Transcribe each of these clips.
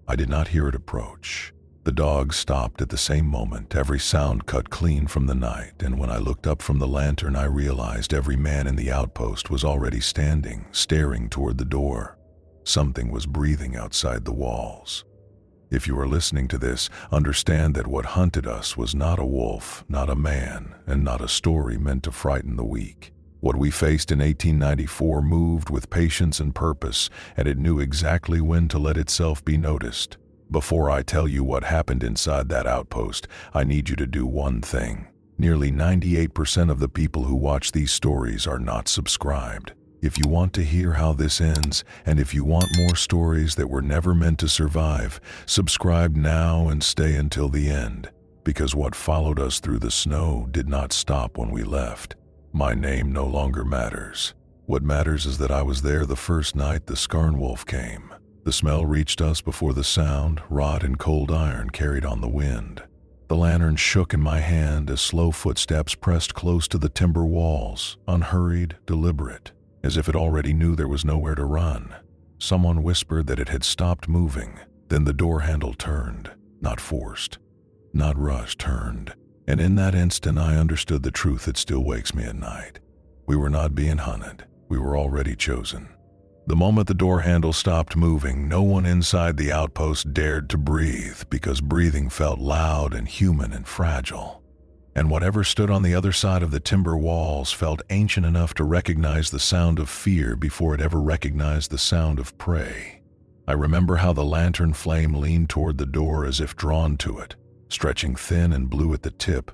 I did not hear it approach. The dog stopped at the same moment, every sound cut clean from the night, and when I looked up from the lantern, I realized every man in the outpost was already standing, staring toward the door. Something was breathing outside the walls. If you are listening to this, understand that what hunted us was not a wolf, not a man, and not a story meant to frighten the weak. What we faced in 1894 moved with patience and purpose, and it knew exactly when to let itself be noticed. Before I tell you what happened inside that outpost, I need you to do one thing. Nearly 98% of the people who watch these stories are not subscribed. If you want to hear how this ends, and if you want more stories that were never meant to survive, subscribe now and stay until the end, because what followed us through the snow did not stop when we left. My name no longer matters. What matters is that I was there the first night the Skarnwolf came. The smell reached us before the sound, rot and cold iron carried on the wind. The lantern shook in my hand as slow footsteps pressed close to the timber walls, unhurried, deliberate, as if it already knew there was nowhere to run. Someone whispered that it had stopped moving. Then the door handle turned, not forced, not rushed, turned. And in that instant I understood the truth that still wakes me at night. We were not being hunted. We were already chosen. The moment the door handle stopped moving, no one inside the outpost dared to breathe, because breathing felt loud and human and fragile. And whatever stood on the other side of the timber walls felt ancient enough to recognize the sound of fear before it ever recognized the sound of prey. I remember how the lantern flame leaned toward the door as if drawn to it, stretching thin and blue at the tip,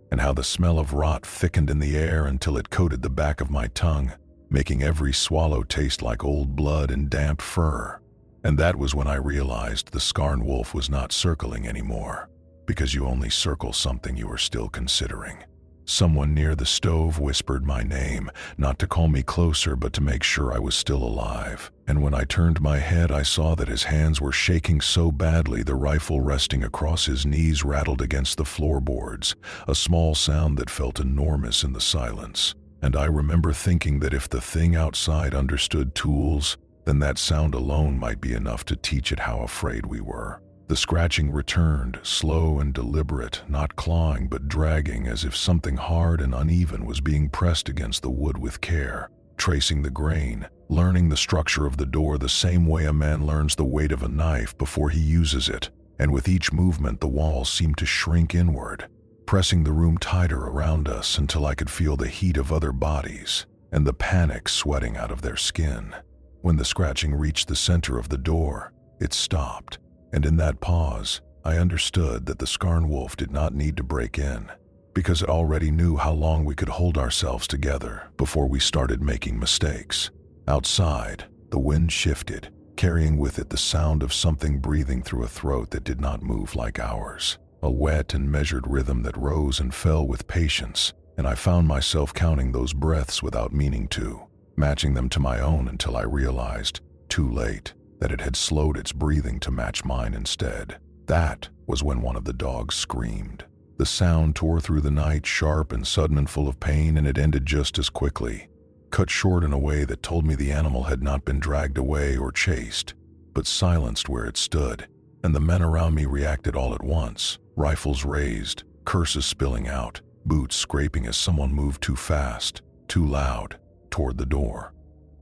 and how the smell of rot thickened in the air until it coated the back of my tongue, making every swallow taste like old blood and damp fur. And that was when I realized the Skarnwolf was not circling anymore, because you only circle something you are still considering. Someone near the stove whispered my name, not to call me closer, but to make sure I was still alive. And when I turned my head, I saw that his hands were shaking so badly the rifle resting across his knees rattled against the floorboards, a small sound that felt enormous in the silence. And I remember thinking that if the thing outside understood tools, then that sound alone might be enough to teach it how afraid we were. The scratching returned, slow and deliberate, not clawing but dragging, as if something hard and uneven was being pressed against the wood with care, tracing the grain, learning the structure of the door the same way a man learns the weight of a knife before he uses it. And with each movement the walls seemed to shrink inward, pressing the room tighter around us until I could feel the heat of other bodies and the panic sweating out of their skin. When the scratching reached the center of the door, it stopped. And in that pause, I understood that the Skarnwolf did not need to break in, because it already knew how long we could hold ourselves together before we started making mistakes. Outside, the wind shifted, carrying with it the sound of something breathing through a throat that did not move like ours, a wet and measured rhythm that rose and fell with patience, and I found myself counting those breaths without meaning to, matching them to my own until I realized, too late, that it had slowed its breathing to match mine instead. That was when one of the dogs screamed. The sound tore through the night, sharp and sudden and full of pain, and it ended just as quickly, cut short in a way that told me the animal had not been dragged away or chased, but silenced where it stood. And the men around me reacted all at once, rifles raised, curses spilling out, boots scraping as someone moved too fast, too loud, toward the door.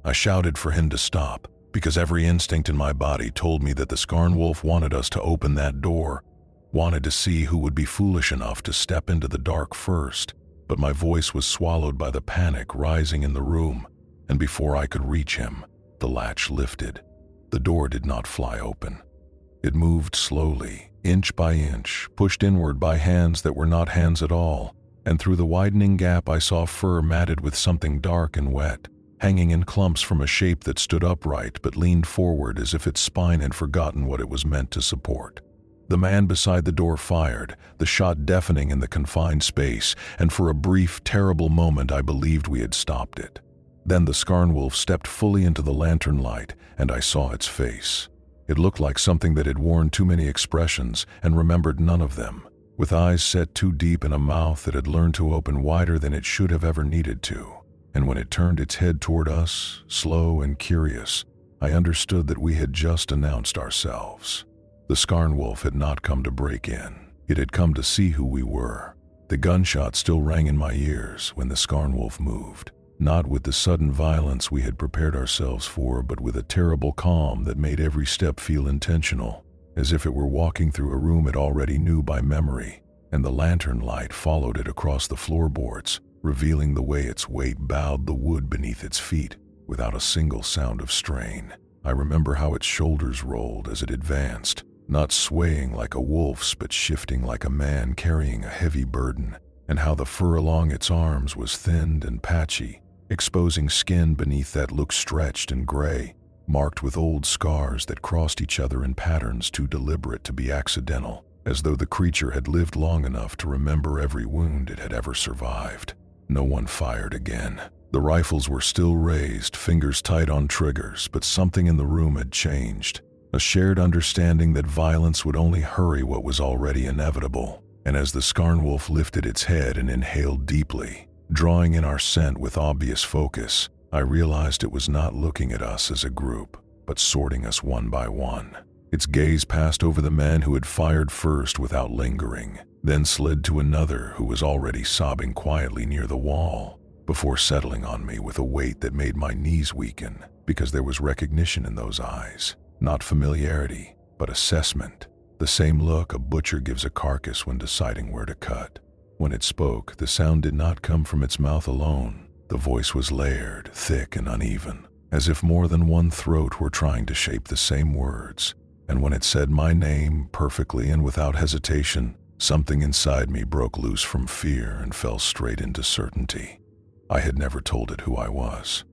I shouted for him to stop, because every instinct in my body told me that the Skarnwolf wanted us to open that door, wanted to see who would be foolish enough to step into the dark first. But my voice was swallowed by the panic rising in the room, and before I could reach him, the latch lifted. The door did not fly open. It moved slowly, inch by inch, pushed inward by hands that were not hands at all, and through the widening gap I saw fur matted with something dark and wet, hanging in clumps from a shape that stood upright but leaned forward as if its spine had forgotten what it was meant to support. The man beside the door fired, the shot deafening in the confined space, and for a brief, terrible moment I believed we had stopped it. Then the Skarnwolf stepped fully into the lantern light, and I saw its face. It looked like something that had worn too many expressions and remembered none of them, with eyes set too deep and a mouth that had learned to open wider than it should have ever needed to. And when it turned its head toward us, slow and curious, I understood that we had just announced ourselves. The The Skarnwolf had not come to break in. It had come to see who we were. The gunshot still rang in my ears when the Skarnwolf moved, not with the sudden violence we had prepared ourselves for, but with a terrible calm that made every step feel intentional, as if it were walking through a room it already knew by memory, and the lantern light followed it across the floorboards, revealing the way its weight bowed the wood beneath its feet without a single sound of strain. I remember how its shoulders rolled as it advanced, not swaying like a wolf's but shifting like a man carrying a heavy burden, and how the fur along its arms was thinned and patchy, exposing skin beneath that looked stretched and gray, marked with old scars that crossed each other in patterns too deliberate to be accidental, as though the creature had lived long enough to remember every wound it had ever survived. No one fired again. The rifles were still raised, fingers tight on triggers, but something in the room had changed. A shared understanding that violence would only hurry what was already inevitable. And as the Skarnwolf lifted its head and inhaled deeply, drawing in our scent with obvious focus, I realized it was not looking at us as a group, but sorting us one by one. Its gaze passed over the man who had fired first without lingering, then slid to another who was already sobbing quietly near the wall, before settling on me with a weight that made my knees weaken, because there was recognition in those eyes. Not familiarity, but assessment. The same look a butcher gives a carcass when deciding where to cut. When it spoke, the sound did not come from its mouth alone. The voice was layered, thick and uneven, as if more than one throat were trying to shape the same words. And when it said my name perfectly and without hesitation, something inside me broke loose from fear and fell straight into certainty. I had never told it who I was.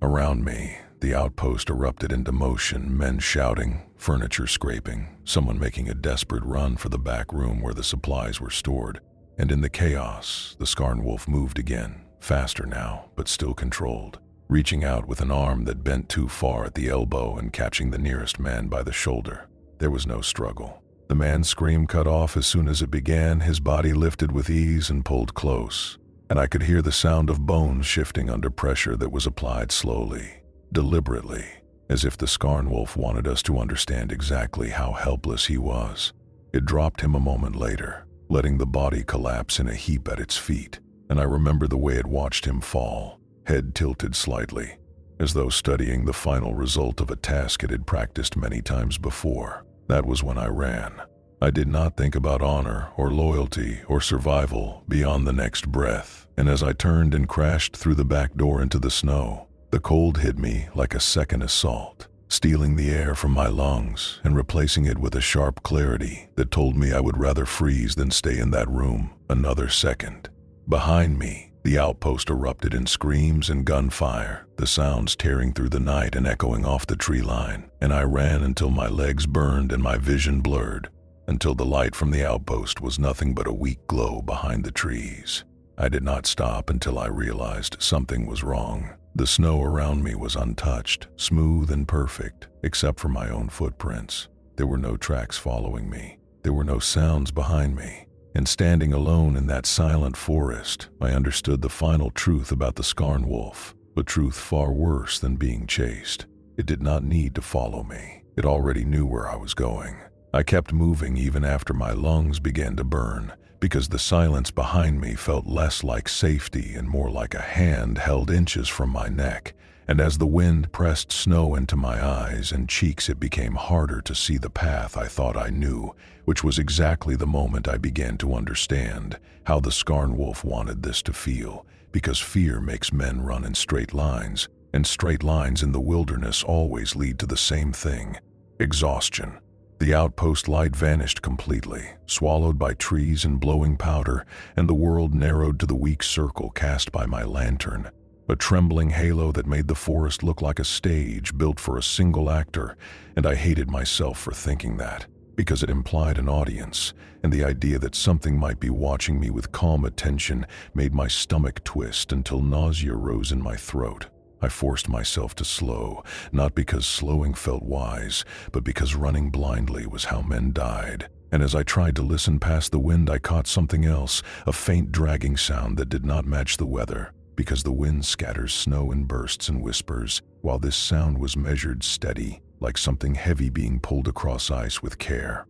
Around me, the outpost erupted into motion, men shouting, furniture scraping, someone making a desperate run for the back room where the supplies were stored. And in the chaos, the Skarnwolf moved again, faster now, but still controlled, reaching out with an arm that bent too far at the elbow and catching the nearest man by the shoulder. There was no struggle. The man's scream cut off as soon as it began, his body lifted with ease and pulled close, and I could hear the sound of bones shifting under pressure that was applied slowly, deliberately, as if the Skarnwolf wanted us to understand exactly how helpless he was. It dropped him a moment later, letting the body collapse in a heap at its feet, and I remember the way it watched him fall, head tilted slightly, as though studying the final result of a task it had practiced many times before. That was when I ran. I did not think about honor or loyalty or survival beyond the next breath, and as I turned and crashed through the back door into the snow, the cold hit me like a second assault, stealing the air from my lungs and replacing it with a sharp clarity that told me I would rather freeze than stay in that room another second. Behind me, the outpost erupted in screams and gunfire, the sounds tearing through the night and echoing off the tree line, and I ran until my legs burned and my vision blurred, until the light from the outpost was nothing but a weak glow behind the trees. I did not stop until I realized something was wrong. The snow around me was untouched, smooth and perfect, except for my own footprints. There were no tracks following me. There were no sounds behind me. And standing alone in that silent forest, I understood the final truth about the Skarnwolf, a truth far worse than being chased. It did not need to follow me. It already knew where I was going. I kept moving even after my lungs began to burn, because the silence behind me felt less like safety and more like a hand held inches from my neck, and as the wind pressed snow into my eyes and cheeks, it became harder to see the path I thought I knew, which was exactly the moment I began to understand how the Skarnwolf wanted this to feel, because fear makes men run in straight lines, and straight lines in the wilderness always lead to the same thing: exhaustion. The outpost light vanished completely, swallowed by trees and blowing powder, and the world narrowed to the weak circle cast by my lantern, a trembling halo that made the forest look like a stage built for a single actor, and I hated myself for thinking that, because it implied an audience, and the idea that something might be watching me with calm attention made my stomach twist until nausea rose in my throat. I forced myself to slow, not because slowing felt wise, but because running blindly was how men died. And as I tried to listen past the wind, I caught something else, a faint dragging sound that did not match the weather, because the wind scatters snow in bursts and whispers, while this sound was measured, steady, like something heavy being pulled across ice with care.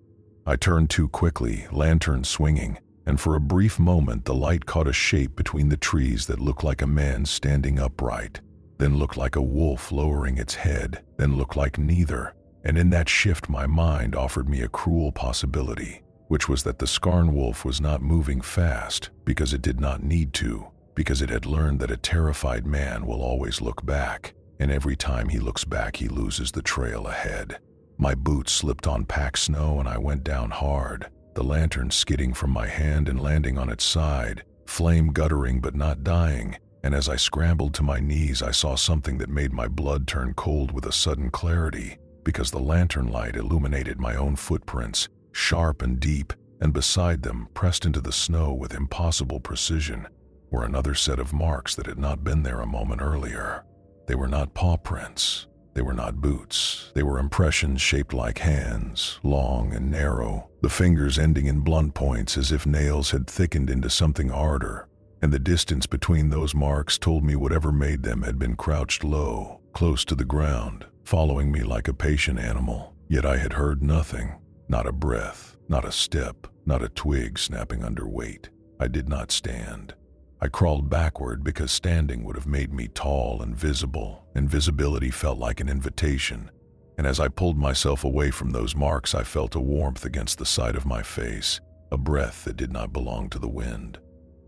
I turned too quickly, lantern swinging, and for a brief moment the light caught a shape between the trees that looked like a man standing upright, then looked like a wolf lowering its head, then looked like neither. And in that shift my mind offered me a cruel possibility, which was that the Skarnwolf was not moving fast because it did not need to, because it had learned that a terrified man will always look back, and every time he looks back he loses the trail ahead. My boots slipped on packed snow and I went down hard, the lantern skidding from my hand and landing on its side, flame guttering but not dying, and as I scrambled to my knees I saw something that made my blood turn cold with a sudden clarity, because the lantern light illuminated my own footprints, sharp and deep, and beside them, pressed into the snow with impossible precision, were another set of marks that had not been there a moment earlier. They were not paw prints. They were not boots. They were impressions shaped like hands, long and narrow, the fingers ending in blunt points as if nails had thickened into something harder, and the distance between those marks told me whatever made them had been crouched low, close to the ground, following me like a patient animal. Yet I had heard nothing, not a breath, not a step, not a twig snapping under weight. I did not stand. I crawled backward because standing would have made me tall and visible, and visibility felt like an invitation. And as I pulled myself away from those marks, I felt a warmth against the side of my face, a breath that did not belong to the wind.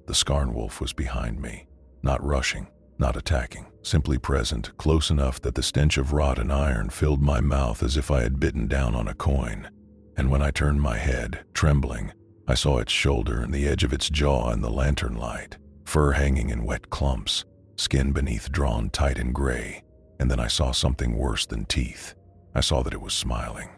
The Skarnwolf was behind me, not rushing, not attacking, simply present, close enough that the stench of rot and iron filled my mouth as if I had bitten down on a coin. And when I turned my head, trembling, I saw its shoulder and the edge of its jaw in the lantern light, fur hanging in wet clumps, skin beneath drawn tight and gray, and then I saw something worse than teeth. I saw that it was smiling.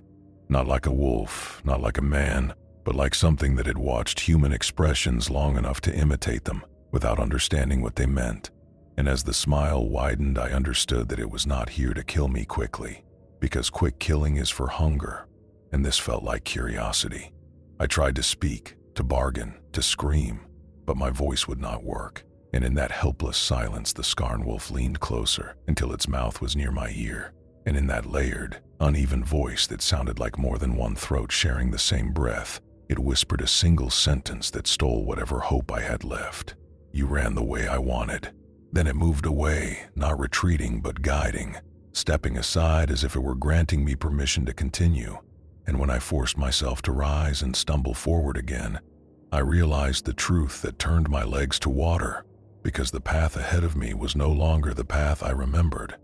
Not like a wolf, not like a man, but like something that had watched human expressions long enough to imitate them, without understanding what they meant. And as the smile widened, I understood that it was not here to kill me quickly, because quick killing is for hunger, and this felt like curiosity. I tried to speak, to bargain, to scream, but my voice would not work, and in that helpless silence the Skarnwolf leaned closer until its mouth was near my ear, and in that layered, uneven voice that sounded like more than one throat sharing the same breath, it whispered a single sentence that stole whatever hope I had left. "You ran the way I wanted." Then it moved away, not retreating but guiding, stepping aside as if it were granting me permission to continue. And when I forced myself to rise and stumble forward again, I realized the truth that turned my legs to water, because the path ahead of me was no longer the path I remembered.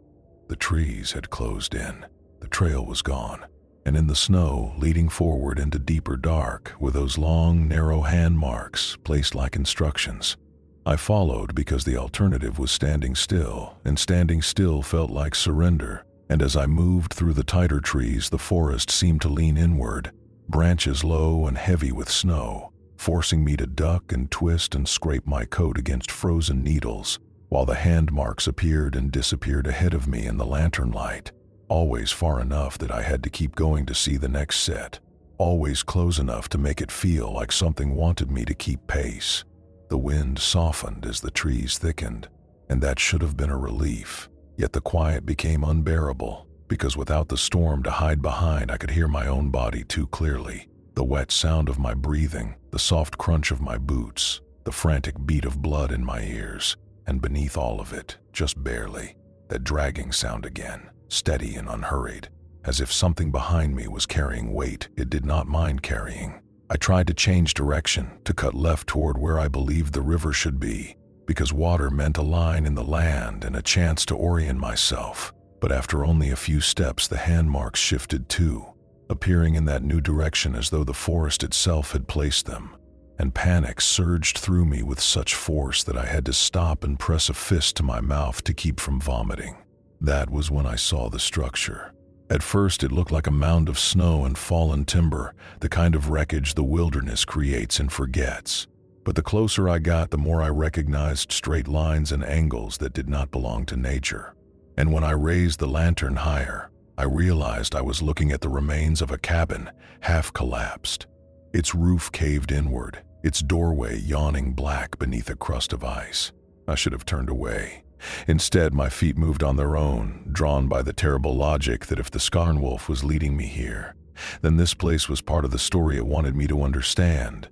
The trees had closed in, the trail was gone, and in the snow, leading forward into deeper dark, were those long, narrow hand marks placed like instructions. I followed because the alternative was standing still, and standing still felt like surrender, and as I moved through the tighter trees, the forest seemed to lean inward, branches low and heavy with snow, forcing me to duck and twist and scrape my coat against frozen needles, while the hand marks appeared and disappeared ahead of me in the lantern light, always far enough that I had to keep going to see the next set, always close enough to make it feel like something wanted me to keep pace. The wind softened as the trees thickened, and that should have been a relief, yet the quiet became unbearable, because without the storm to hide behind, I could hear my own body too clearly. The wet sound of my breathing, the soft crunch of my boots, the frantic beat of blood in my ears, and beneath all of it, just barely, that dragging sound again, steady and unhurried, as if something behind me was carrying weight it did not mind carrying. I tried to change direction, to cut left toward where I believed the river should be, because water meant a line in the land and a chance to orient myself. But after only a few steps, the hand marks shifted too, appearing in that new direction as though the forest itself had placed them, and panic surged through me with such force that I had to stop and press a fist to my mouth to keep from vomiting. That was when I saw the structure. At first it looked like a mound of snow and fallen timber, the kind of wreckage the wilderness creates and forgets. But the closer I got, the more I recognized straight lines and angles that did not belong to nature. And when I raised the lantern higher, I realized I was looking at the remains of a cabin, half collapsed. Its roof caved inward, its doorway yawning black beneath a crust of ice. I should have turned away, Instead, my feet moved on their own, drawn by the terrible logic that if the Skarnwolf was leading me here, then this place was part of the story it wanted me to understand.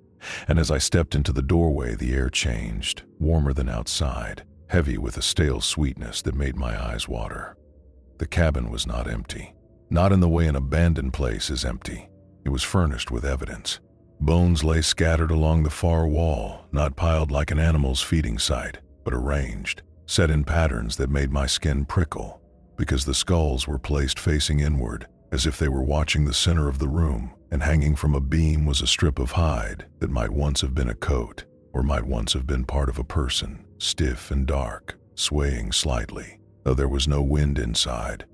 And as I stepped into the doorway, the air changed, warmer than outside, heavy with a stale sweetness that made my eyes water. The cabin was not empty. Not in the way an abandoned place is empty. It was furnished with evidence. Bones lay scattered along the far wall, not piled like an animal's feeding site, but arranged, set in patterns that made my skin prickle, because the skulls were placed facing inward, as if they were watching the center of the room, and hanging from a beam was a strip of hide that might once have been a coat, or might once have been part of a person, stiff and dark, swaying slightly, though there was no wind inside.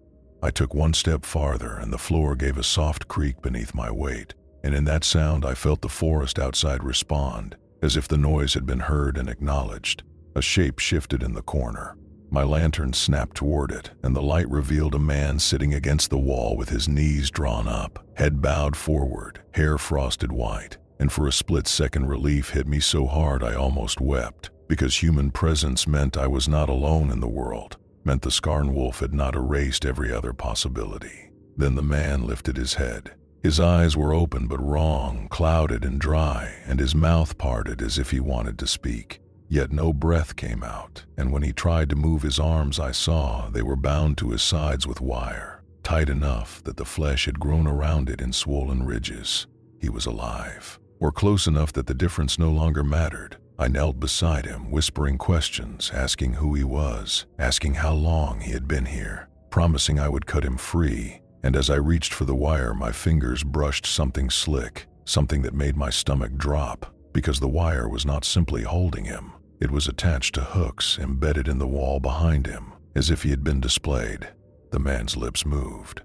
I took one step farther, and the floor gave a soft creak beneath my weight, and in that sound I felt the forest outside respond, as if the noise had been heard and acknowledged. A shape shifted in the corner. My lantern snapped toward it, and the light revealed a man sitting against the wall with his knees drawn up, head bowed forward, hair frosted white, and for a split second relief hit me so hard I almost wept, because human presence meant I was not alone in the world, meant the Skarnwolf had not erased every other possibility. Then the man lifted his head. His eyes were open but wrong, clouded and dry, and his mouth parted as if he wanted to speak. Yet no breath came out, and when he tried to move his arms, I saw they were bound to his sides with wire, tight enough that the flesh had grown around it in swollen ridges. He was alive, or close enough that the difference no longer mattered. I knelt beside him, whispering questions, asking who he was, asking how long he had been here, promising I would cut him free. And as I reached for the wire, my fingers brushed something slick, something that made my stomach drop, because the wire was not simply holding him. It was attached to hooks embedded in the wall behind him, as if he had been displayed. The man's lips moved.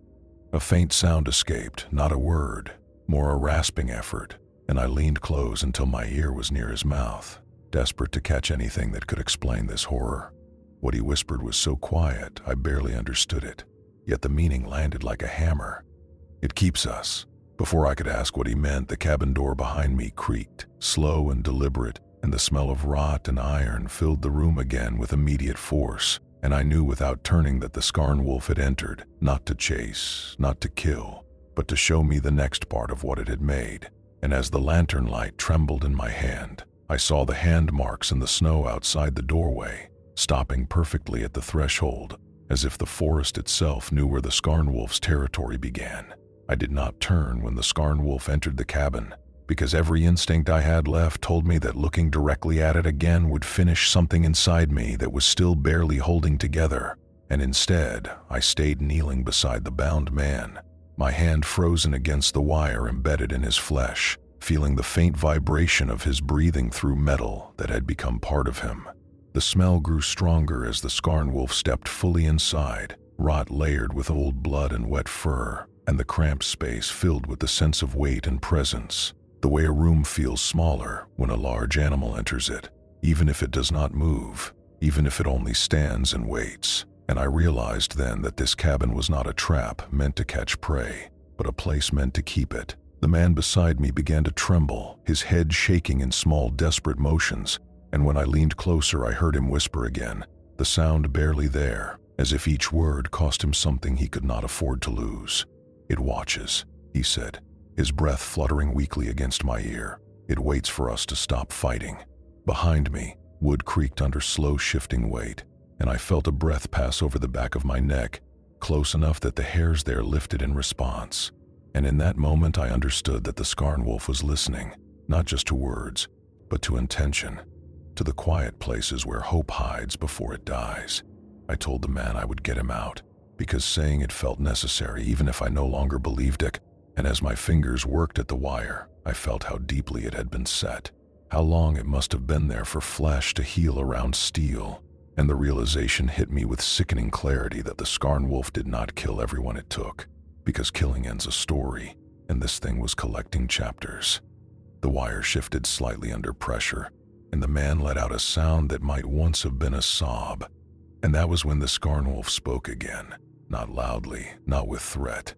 A faint sound escaped, not a word, more a rasping effort, and I leaned close until my ear was near his mouth, desperate to catch anything that could explain this horror. What he whispered was so quiet, I barely understood it, yet the meaning landed like a hammer. "It keeps us." Before I could ask what he meant, the cabin door behind me creaked, slow and deliberate, and the smell of rot and iron filled the room again with immediate force, and I knew without turning that the Skarnwolf had entered, not to chase, not to kill, but to show me the next part of what it had made. And as the lantern light trembled in my hand, I saw the hand marks in the snow outside the doorway, stopping perfectly at the threshold, as if the forest itself knew where the Skarnwolf's territory began. I did not turn when the Skarnwolf entered the cabin, because every instinct I had left told me that looking directly at it again would finish something inside me that was still barely holding together. And instead, I stayed kneeling beside the bound man, my hand frozen against the wire embedded in his flesh, feeling the faint vibration of his breathing through metal that had become part of him. The smell grew stronger as the Skarnwolf stepped fully inside, rot layered with old blood and wet fur, and the cramped space filled with the sense of weight and presence, the way a room feels smaller when a large animal enters it, even if it does not move, even if it only stands and waits. And I realized then that this cabin was not a trap meant to catch prey, but a place meant to keep it. The man beside me began to tremble, his head shaking in small, desperate motions, and when I leaned closer, I heard him whisper again, the sound barely there, as if each word cost him something he could not afford to lose. "It watches," he said, his breath fluttering weakly against my ear. "It waits for us to stop fighting." Behind me, wood creaked under slow shifting weight, and I felt a breath pass over the back of my neck, close enough that the hairs there lifted in response. And in that moment I understood that the Skarnwolf was listening, not just to words, but to intention, to the quiet places where hope hides before it dies. I told the man I would get him out, because saying it felt necessary even if I no longer believed it, and as my fingers worked at the wire, I felt how deeply it had been set, how long it must have been there for flesh to heal around steel, and the realization hit me with sickening clarity that the Skarnwolf did not kill everyone it took, because killing ends a story, and this thing was collecting chapters. The wire shifted slightly under pressure, and the man let out a sound that might once have been a sob, and that was when the Skarnwolf spoke again. Not loudly, not with threat,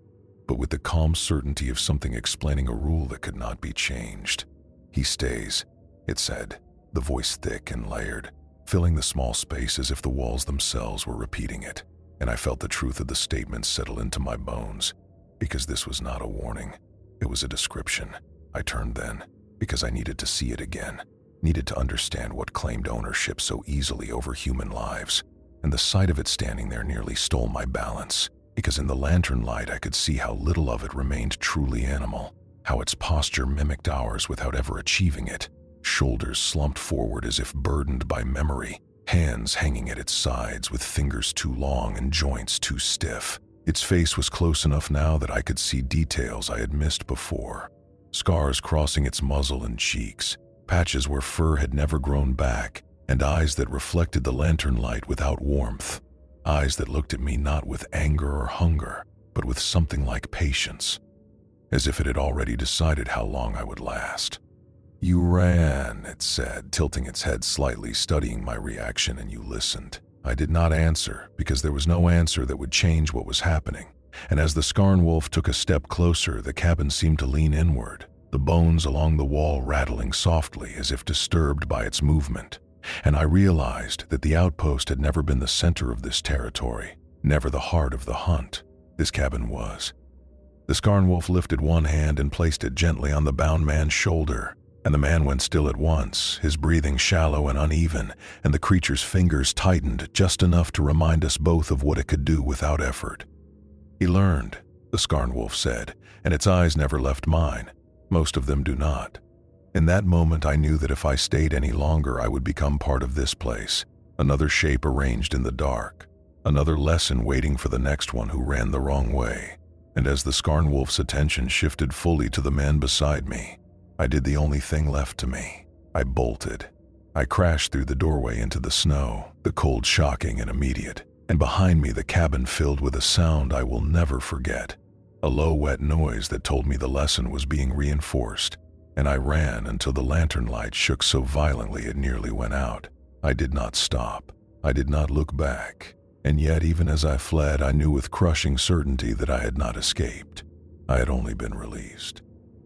but with the calm certainty of something explaining a rule that could not be changed. "He stays," it said, the voice thick and layered, filling the small space as if the walls themselves were repeating it, and I felt the truth of the statement settle into my bones, because this was not a warning. It was a description. I turned then, because I needed to see it again, needed to understand what claimed ownership so easily over human lives, and the sight of it standing there nearly stole my balance, because in the lantern light I could see how little of it remained truly animal, how its posture mimicked ours without ever achieving it, shoulders slumped forward as if burdened by memory, hands hanging at its sides with fingers too long and joints too stiff. Its face was close enough now that I could see details I had missed before. Scars crossing its muzzle and cheeks, patches where fur had never grown back, and eyes that reflected the lantern light without warmth. Eyes that looked at me not with anger or hunger, but with something like patience, as if it had already decided how long I would last. "You ran," it said, tilting its head slightly, studying my reaction, "and you listened." I did not answer, because there was no answer that would change what was happening. And as the Skarnwolf took a step closer, the cabin seemed to lean inward, the bones along the wall rattling softly as if disturbed by its movement. And I realized that the outpost had never been the center of this territory, never the heart of the hunt. This cabin was. The Skarnwolf lifted one hand and placed it gently on the bound man's shoulder, and the man went still at once, his breathing shallow and uneven, and the creature's fingers tightened just enough to remind us both of what it could do without effort. "He learned," the Skarnwolf said, and its eyes never left mine. Most of them do not. In that moment I knew that if I stayed any longer I would become part of this place, another shape arranged in the dark, another lesson waiting for the next one who ran the wrong way. And as the Skarnwolf's attention shifted fully to the man beside me, I did the only thing left to me. I bolted. I crashed through the doorway into the snow, the cold shocking and immediate, and behind me the cabin filled with a sound I will never forget, a low wet noise that told me the lesson was being reinforced, and I ran until the lantern light shook so violently it nearly went out. I did not stop. I did not look back, and yet even as I fled I knew with crushing certainty that I had not escaped. I had only been released.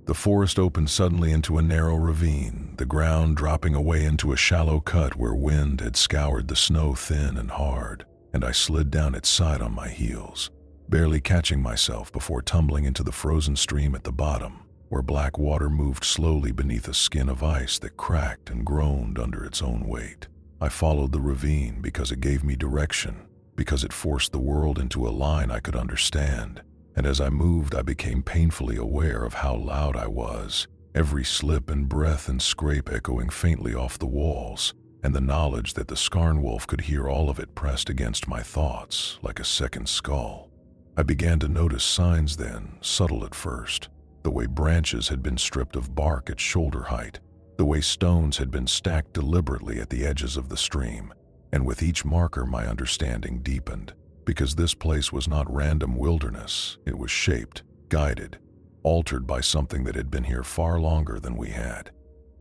The forest opened suddenly into a narrow ravine, the ground dropping away into a shallow cut where wind had scoured the snow thin and hard, and I slid down its side on my heels, barely catching myself before tumbling into the frozen stream at the bottom, where black water moved slowly beneath a skin of ice that cracked and groaned under its own weight. I followed the ravine because it gave me direction, because it forced the world into a line I could understand. And as I moved, I became painfully aware of how loud I was, every slip and breath and scrape echoing faintly off the walls, and the knowledge that the Skarnwolf could hear all of it pressed against my thoughts like a second skull. I began to notice signs then, subtle at first, the way branches had been stripped of bark at shoulder height, the way stones had been stacked deliberately at the edges of the stream, and with each marker my understanding deepened. Because this place was not random wilderness, it was shaped, guided, altered by something that had been here far longer than we had.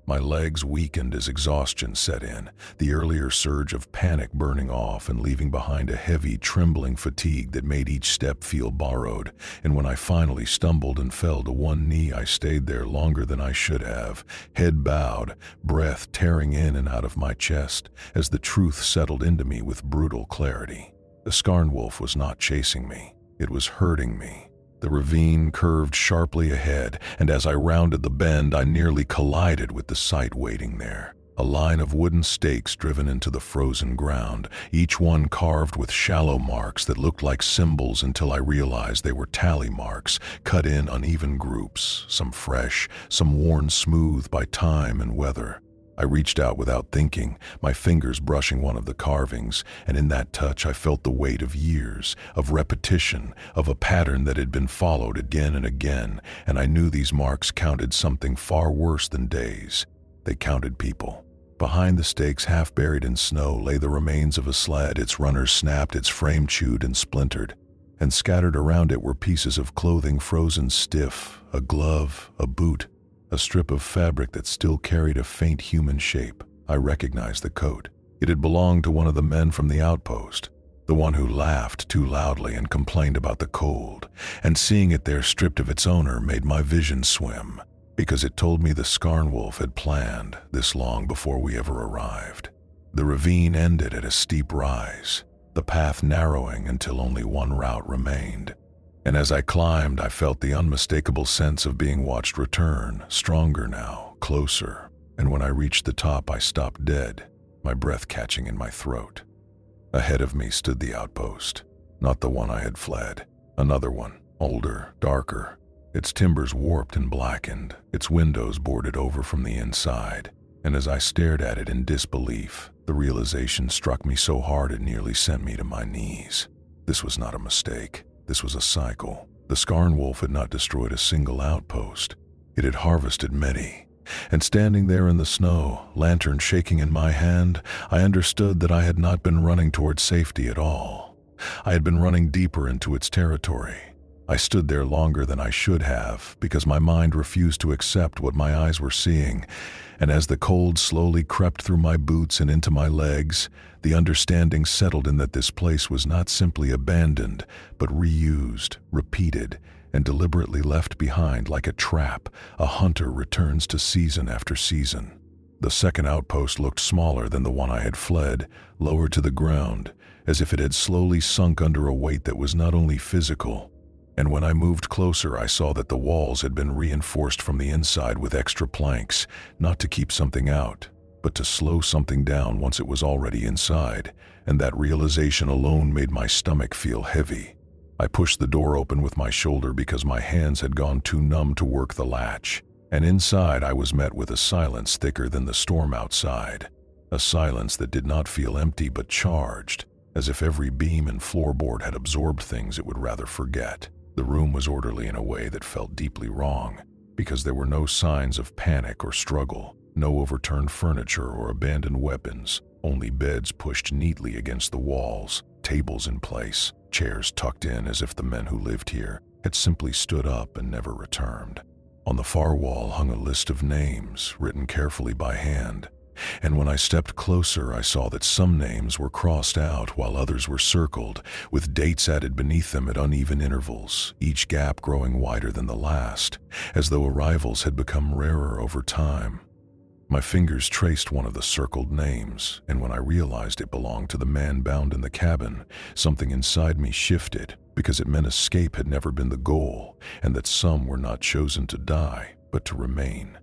My legs weakened as exhaustion set in, the earlier surge of panic burning off and leaving behind a heavy, trembling fatigue that made each step feel borrowed, and when I finally stumbled and fell to one knee, I stayed there longer than I should have, head bowed, breath tearing in and out of my chest, as the truth settled into me with brutal clarity. The Skarnwolf was not chasing me, it was hurting me. The ravine curved sharply ahead, and as I rounded the bend, I nearly collided with the sight waiting there. A line of wooden stakes driven into the frozen ground, each one carved with shallow marks that looked like symbols until I realized they were tally marks, cut in uneven groups, some fresh, some worn smooth by time and weather. I reached out without thinking, my fingers brushing one of the carvings, and in that touch I felt the weight of years, of repetition, of a pattern that had been followed again and again, and I knew these marks counted something far worse than days. They counted people. Behind the stakes, half buried in snow, lay the remains of a sled, its runners snapped, its frame chewed and splintered, and scattered around it were pieces of clothing frozen stiff, a glove, a boot, a strip of fabric that still carried a faint human shape. I recognized the coat. It had belonged to one of the men from the outpost, the one who laughed too loudly and complained about the cold, and seeing it there stripped of its owner made my vision swim, because it told me the Skarnwolf had planned this long before we ever arrived. The ravine ended at a steep rise, the path narrowing until only one route remained. And as I climbed, I felt the unmistakable sense of being watched return, stronger now, closer. And when I reached the top, I stopped dead, my breath catching in my throat. Ahead of me stood the outpost, not the one I had fled. Another one, older, darker, its timbers warped and blackened, its windows boarded over from the inside. And as I stared at it in disbelief, the realization struck me so hard it nearly sent me to my knees. This was not a mistake. This was a cycle. The Skarnwolf had not destroyed a single outpost. It had harvested many. And standing there in the snow, lantern shaking in my hand, I understood that I had not been running towards safety at all. I had been running deeper into its territory. I stood there longer than I should have because my mind refused to accept what my eyes were seeing, and as the cold slowly crept through my boots and into my legs, the understanding settled in that this place was not simply abandoned, but reused, repeated, and deliberately left behind like a trap a hunter returns to season after season. The second outpost looked smaller than the one I had fled, lower to the ground, as if it had slowly sunk under a weight that was not only physical. And when I moved closer, I saw that the walls had been reinforced from the inside with extra planks, not to keep something out, but to slow something down once it was already inside, and that realization alone made my stomach feel heavy. I pushed the door open with my shoulder because my hands had gone too numb to work the latch, and inside I was met with a silence thicker than the storm outside, a silence that did not feel empty but charged, as if every beam and floorboard had absorbed things it would rather forget. The room was orderly in a way that felt deeply wrong, because there were no signs of panic or struggle, no overturned furniture or abandoned weapons, only beds pushed neatly against the walls, tables in place, chairs tucked in as if the men who lived here had simply stood up and never returned. On the far wall hung a list of names, written carefully by hand, and when I stepped closer, I saw that some names were crossed out while others were circled, with dates added beneath them at uneven intervals, each gap growing wider than the last, as though arrivals had become rarer over time. My fingers traced one of the circled names, and when I realized it belonged to the man bound in the cabin, something inside me shifted, because it meant escape had never been the goal, and that some were not chosen to die, but to remain.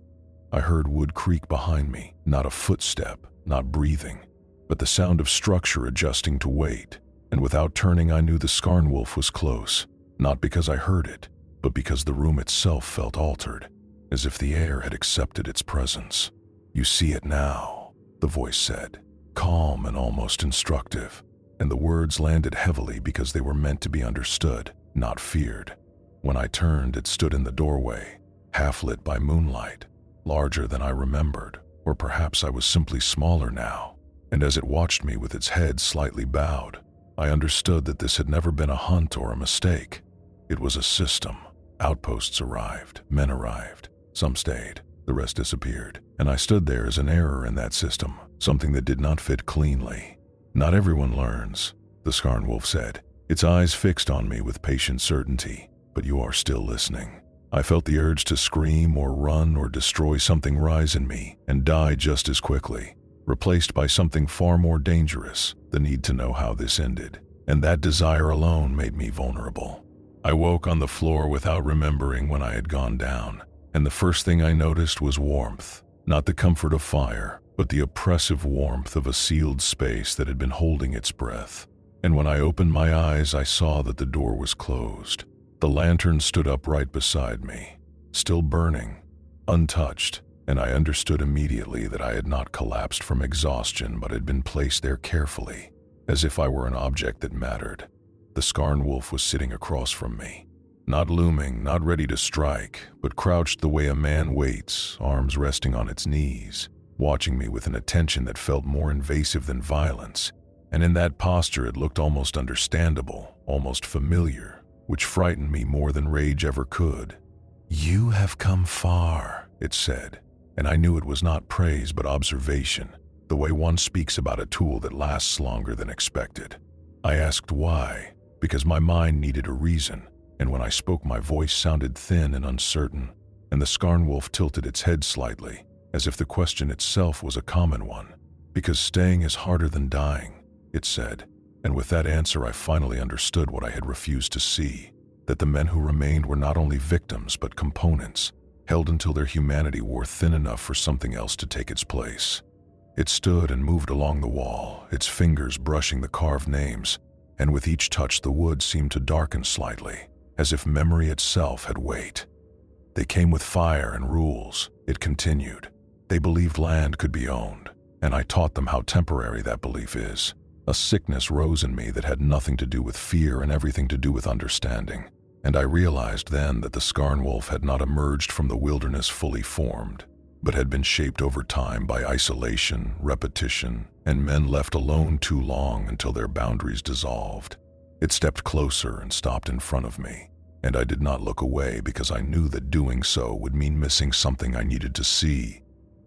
I heard wood creak behind me, not a footstep, not breathing, but the sound of structure adjusting to weight, and without turning I knew the Skarnwolf was close, not because I heard it, but because the room itself felt altered, as if the air had accepted its presence. "You see it now," the voice said, calm and almost instructive, and the words landed heavily because they were meant to be understood, not feared. When I turned, it stood in the doorway, half lit by moonlight, larger than I remembered, or perhaps I was simply smaller now, and as it watched me with its head slightly bowed, I understood that this had never been a hunt or a mistake. It was a system. Outposts arrived, men arrived, some stayed, the rest disappeared, and I stood there as an error in that system, something that did not fit cleanly. "Not everyone learns," the Skarnwolf said, its eyes fixed on me with patient certainty, "but you are still listening." I felt the urge to scream or run or destroy something rise in me and die just as quickly, replaced by something far more dangerous, the need to know how this ended. And that desire alone made me vulnerable. I woke on the floor without remembering when I had gone down, and the first thing I noticed was warmth, not the comfort of fire, but the oppressive warmth of a sealed space that had been holding its breath. And when I opened my eyes, I saw that the door was closed. The lantern stood up right beside me, still burning, untouched, and I understood immediately that I had not collapsed from exhaustion but had been placed there carefully, as if I were an object that mattered. The Skarnwolf was sitting across from me, not looming, not ready to strike, but crouched the way a man waits, arms resting on its knees, watching me with an attention that felt more invasive than violence, and in that posture it looked almost understandable, almost familiar, which frightened me more than rage ever could. "You have come far," it said, and I knew it was not praise but observation, the way one speaks about a tool that lasts longer than expected. I asked why, because my mind needed a reason, and when I spoke my voice sounded thin and uncertain, and the Skarnwolf tilted its head slightly, as if the question itself was a common one. Because staying is harder than dying, it said. And with that answer, I finally understood what I had refused to see, that the men who remained were not only victims but components, held until their humanity wore thin enough for something else to take its place. It stood and moved along the wall, its fingers brushing the carved names, and with each touch the wood seemed to darken slightly, as if memory itself had weight. They came with fire and rules, it continued. They believed land could be owned, and I taught them how temporary that belief is. A sickness rose in me that had nothing to do with fear and everything to do with understanding, and I realized then that the Skarnwolf had not emerged from the wilderness fully formed, but had been shaped over time by isolation, repetition, and men left alone too long until their boundaries dissolved. It stepped closer and stopped in front of me, and I did not look away because I knew that doing so would mean missing something I needed to see.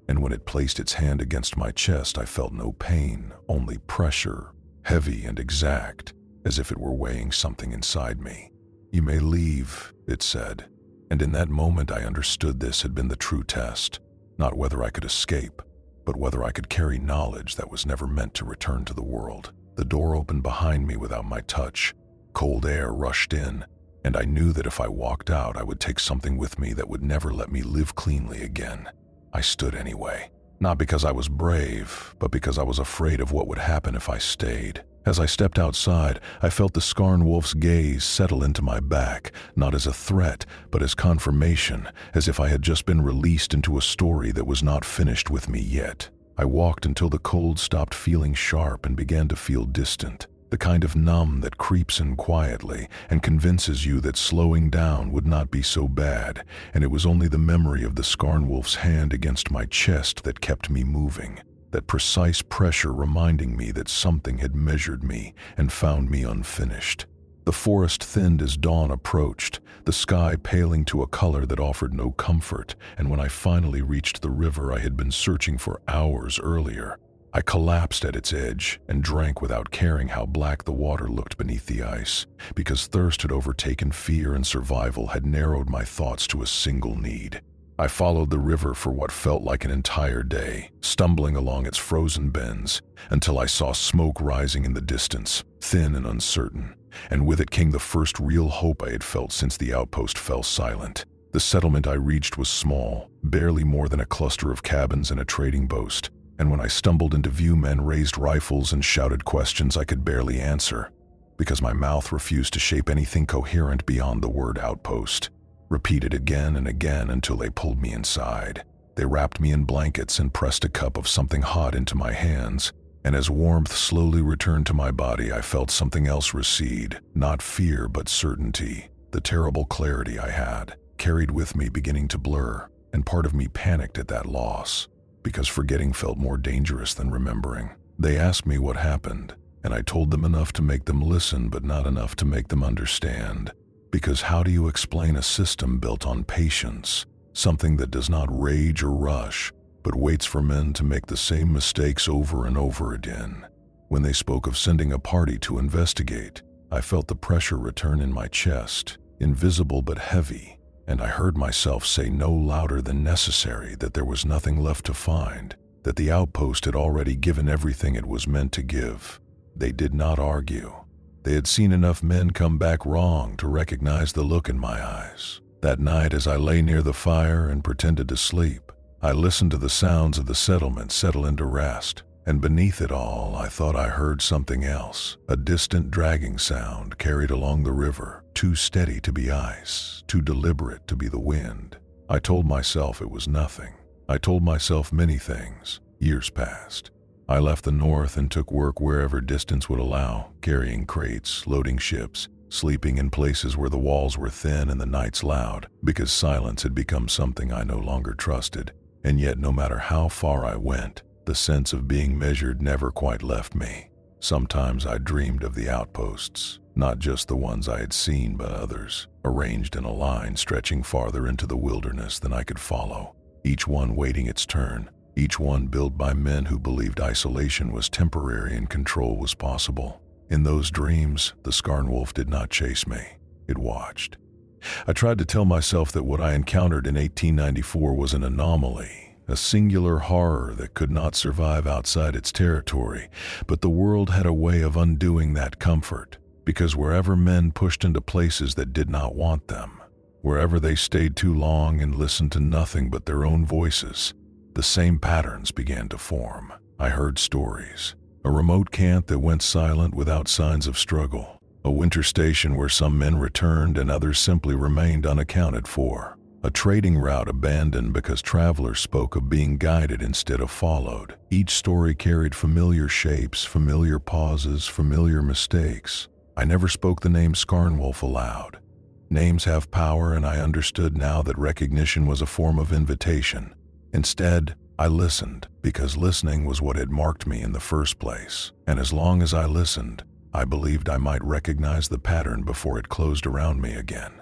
And when it placed its hand against my chest, I felt no pain, only pressure, heavy and exact, as if it were weighing something inside me. "You may leave," it said, and in that moment I understood this had been the true test, not whether I could escape, but whether I could carry knowledge that was never meant to return to the world. The door opened behind me without my touch. Cold air rushed in, and I knew that if I walked out, I would take something with me that would never let me live cleanly again. I stood anyway, not because I was brave, but because I was afraid of what would happen if I stayed. As I stepped outside, I felt the Skarnwolf's gaze settle into my back, not as a threat, but as confirmation, as if I had just been released into a story that was not finished with me yet. I walked until the cold stopped feeling sharp and began to feel distant, the kind of numb that creeps in quietly and convinces you that slowing down would not be so bad, and it was only the memory of the Skarnwolf's hand against my chest that kept me moving, that precise pressure reminding me that something had measured me and found me unfinished. The forest thinned as dawn approached, the sky paling to a color that offered no comfort, and when I finally reached the river I had been searching for hours earlier, I collapsed at its edge and drank without caring how black the water looked beneath the ice, because thirst had overtaken fear and survival had narrowed my thoughts to a single need. I followed the river for what felt like an entire day, stumbling along its frozen bends, until I saw smoke rising in the distance, thin and uncertain, and with it came the first real hope I had felt since the outpost fell silent. The settlement I reached was small, barely more than a cluster of cabins and a trading post, and when I stumbled into view, men raised rifles and shouted questions I could barely answer, because my mouth refused to shape anything coherent beyond the word outpost. Repeated again and again until they pulled me inside. They wrapped me in blankets and pressed a cup of something hot into my hands, and as warmth slowly returned to my body, I felt something else recede, not fear but certainty. The terrible clarity I had carried with me beginning to blur, and part of me panicked at that loss, because forgetting felt more dangerous than remembering. They asked me what happened, and I told them enough to make them listen but not enough to make them understand. Because how do you explain a system built on patience, something that does not rage or rush, but waits for men to make the same mistakes over and over again? When they spoke of sending a party to investigate, I felt the pressure return in my chest, invisible but heavy, and I heard myself say no louder than necessary that there was nothing left to find, that the outpost had already given everything it was meant to give. They did not argue. They had seen enough men come back wrong to recognize the look in my eyes. That night, as I lay near the fire and pretended to sleep, I listened to the sounds of the settlement settle into rest, and beneath it all, I thought I heard something else, a distant dragging sound carried along the river, too steady to be ice, too deliberate to be the wind. I told myself it was nothing. I told myself many things. Years passed. I left the north and took work wherever distance would allow, carrying crates, loading ships, sleeping in places where the walls were thin and the nights loud, because silence had become something I no longer trusted. And yet, no matter how far I went, the sense of being measured never quite left me. Sometimes I dreamed of the outposts, not just the ones I had seen, but others, arranged in a line stretching farther into the wilderness than I could follow, each one waiting its turn. Each one built by men who believed isolation was temporary and control was possible. In those dreams, the Skarnwolf did not chase me. It watched. I tried to tell myself that what I encountered in 1894 was an anomaly, a singular horror that could not survive outside its territory, but the world had a way of undoing that comfort, because wherever men pushed into places that did not want them, wherever they stayed too long and listened to nothing but their own voices, the same patterns began to form. I heard stories. A remote camp that went silent without signs of struggle. A winter station where some men returned and others simply remained unaccounted for. A trading route abandoned because travelers spoke of being guided instead of followed. Each story carried familiar shapes, familiar pauses, familiar mistakes. I never spoke the name Skarnwolf aloud. Names have power, and I understood now that recognition was a form of invitation. Instead, I listened, because listening was what had marked me in the first place. And as long as I listened, I believed I might recognize the pattern before it closed around me again.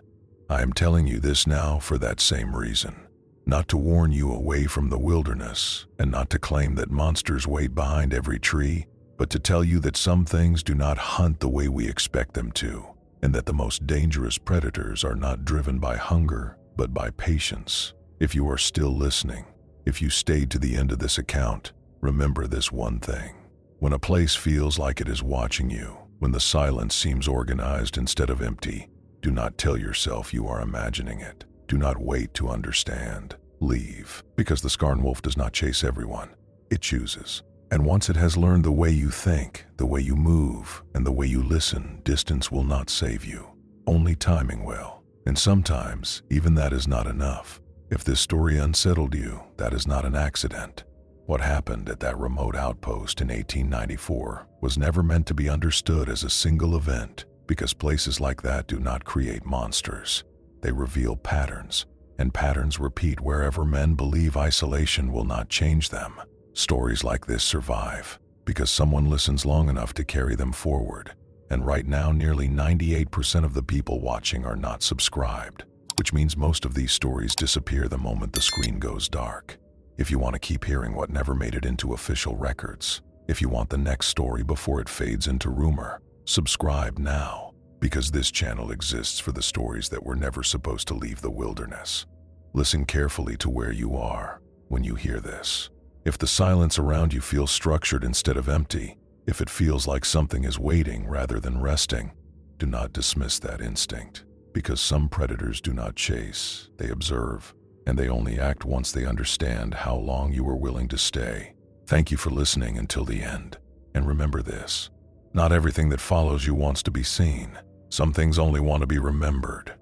I am telling you this now for that same reason. Not to warn you away from the wilderness, and not to claim that monsters wait behind every tree, but to tell you that some things do not hunt the way we expect them to, and that the most dangerous predators are not driven by hunger, but by patience. If you are still listening, if you stayed to the end of this account, remember this one thing. When a place feels like it is watching you, when the silence seems organized instead of empty, do not tell yourself you are imagining it. Do not wait to understand. Leave, because the Skarnwolf does not chase everyone. It chooses. And once it has learned the way you think, the way you move, and the way you listen, distance will not save you. Only timing will. And sometimes, even that is not enough. If this story unsettled you, that is not an accident. What happened at that remote outpost in 1894 was never meant to be understood as a single event, because places like that do not create monsters. They reveal patterns, and patterns repeat wherever men believe isolation will not change them. Stories like this survive because someone listens long enough to carry them forward. And right now, nearly 98% of the people watching are not subscribed, which means most of these stories disappear the moment the screen goes dark. If you want to keep hearing what never made it into official records, if you want the next story before it fades into rumor, subscribe now, because this channel exists for the stories that were never supposed to leave the wilderness. Listen carefully to where you are when you hear this. If the silence around you feels structured instead of empty, if it feels like something is waiting rather than resting, do not dismiss that instinct, because some predators do not chase, they observe, and they only act once they understand how long you are willing to stay. Thank you for listening until the end. And remember this, not everything that follows you wants to be seen. Some things only want to be remembered.